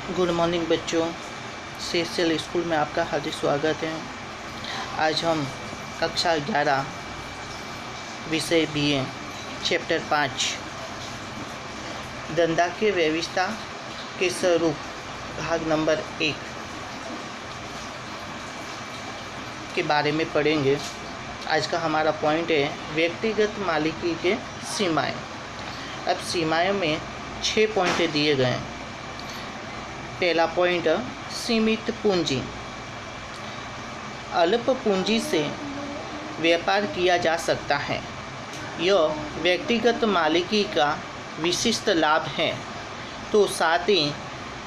Good morning बच्चों, CSL school में आपका हार्दिक स्वागत है। आज हम कक्षा 11 विषय BA चैप्टर 5 धंधाकीय व्यवस्था के स्वरूप भाग नंबर 1 के बारे में पढ़ेंगे। आज का हमारा पॉइंट है व्यक्तिगत मालिकी के सीमाएं। अब सीमाएं में 6 पॉइंट दिए गए हैं। पहला पॉइंट, सीमित पूंजी। अल्प पूंजी से व्यापार किया जा सकता है। यह व्यक्तिगत मालिकी का विशिष्ट लाभ है, तो साथ ही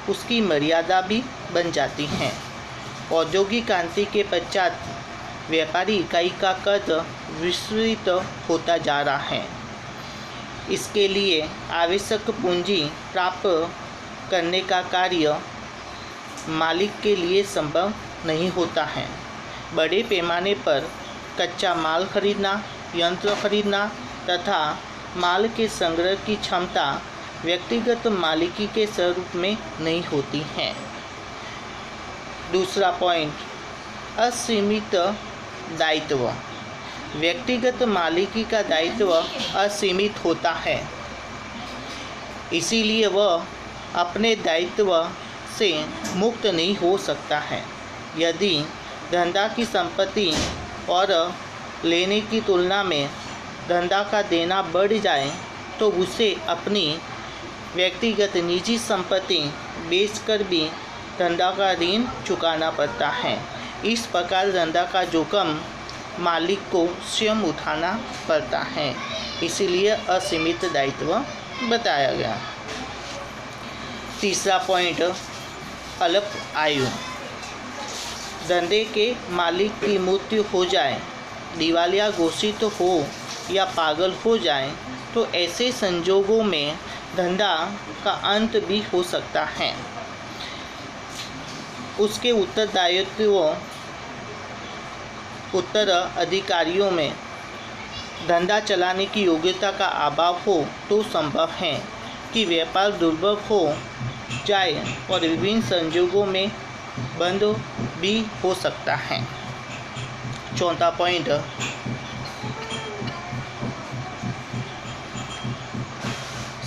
उसकी मर्यादा भी बन जाती है। औद्योगिक क्रांति के पश्चात व्यापारी इकाई का कद विस्तृत होता जा रहा है। इसके लिए आवश्यक पूंजी प्राप्त करने का कार्य मालिक के लिए संभव नहीं होता है। बड़े पैमाने पर कच्चा माल खरीदना, यंत्र खरीदना तथा माल के संग्रह की क्षमता व्यक्तिगत मालिकी के स्वरूप में नहीं होती है। दूसरा पॉइंट, असीमित दायित्व। व्यक्तिगत मालिकी का दायित्व असीमित होता है, इसीलिए वह अपने दायित्व से मुक्त नहीं हो सकता है। यदि धंधा की संपत्ति और लेने की तुलना में धंधा का देना बढ़ जाए तो उसे अपनी व्यक्तिगत निजी संपत्ति बेचकर भी धंधा का ऋण चुकाना पड़ता है। इस प्रकार धंधा का जोखिम मालिक को स्वयं उठाना पड़ता है, इसीलिए असीमित दायित्व बताया गया। तीसरा पॉइंट, अल्प आयु। धंधे के मालिक की मृत्यु हो जाए, दिवालिया घोषित हो या पागल हो जाए तो ऐसे संजोगों में धंधा का अंत भी हो सकता है। उसके उत्तराधिकारियों में धंधा चलाने की योग्यता का अभाव हो तो संभव है कि व्यापार दुर्बल हो जाए और विभिन्न संजोगों में बंद भी हो सकता है। चौथा पॉइंट,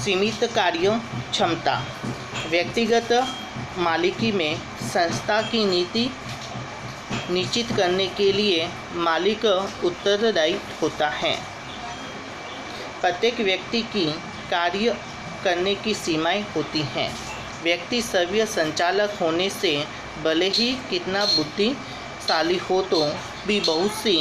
सीमित कार्य क्षमता। व्यक्तिगत मालिकी में संस्था की नीति निश्चित करने के लिए मालिक उत्तरदायी होता है। प्रत्येक व्यक्ति की कार्य करने की सीमाएं होती हैं। व्यक्ति सर्व संचालक होने से भले ही कितना बुद्धिशाली हो तो भी बहुत सी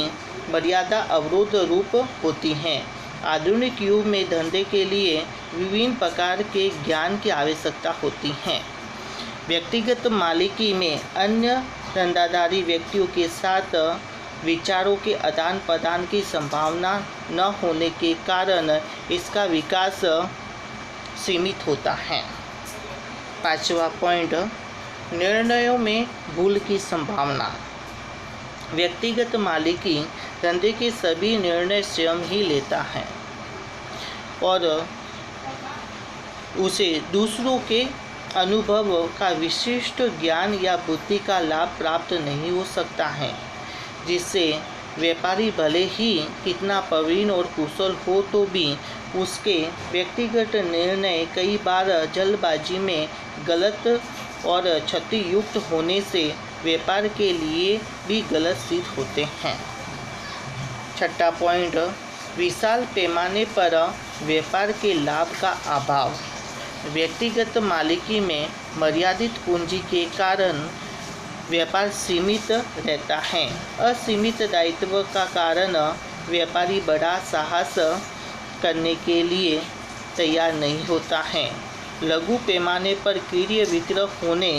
मर्यादा अवरोध रूप होती हैं। आधुनिक युग में धंधे के लिए विभिन्न प्रकार के ज्ञान की आवश्यकता होती है। व्यक्तिगत मालिकी में अन्य धंधाधारी व्यक्तियों के साथ विचारों के आदान प्रदान की संभावना न होने के कारण इसका विकास सीमित होता है। पांचवा पॉइंट, निर्णयों में भूल की संभावना। व्यक्तिगत मालिकी धंधे के सभी निर्णय स्वयं ही लेता है और उसे दूसरों के अनुभव का विशिष्ट ज्ञान या बुद्धि का लाभ प्राप्त नहीं हो सकता है, जिससे व्यापारी भले ही कितना प्रवीण और कुशल हो तो भी उसके व्यक्तिगत निर्णय कई बार जल्दबाजी में गलत और क्षतियुक्त होने से व्यापार के लिए भी गलत सिद्ध होते हैं। छठा पॉइंट, विशाल पैमाने पर व्यापार के लाभ का अभाव। व्यक्तिगत मालिकी में मर्यादित पूंजी के कारण व्यापार सीमित रहता है। असीमित दायित्व का कारण व्यापारी बड़ा साहस करने के लिए तैयार नहीं होता है। लघु पैमाने पर क्रय विक्रय होने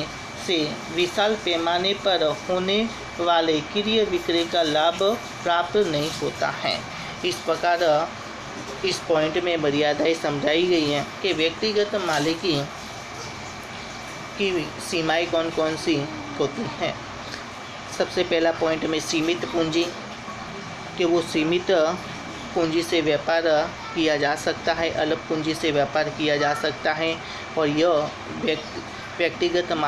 से विशाल पैमाने पर होने वाले क्रय विक्रय का लाभ प्राप्त नहीं होता है। इस प्रकार इस पॉइंट में मर्यादाएं समझाई गई हैं कि व्यक्तिगत मालिकी की सीमाएं कौन कौन सी होती हैं। सबसे पहला पॉइंट में सीमित पूंजी, कि वो सीमित पूंजी से व्यापार किया जा सकता है, अल्प पूंजी से व्यापार किया जा सकता है और यह व्यक्तिगत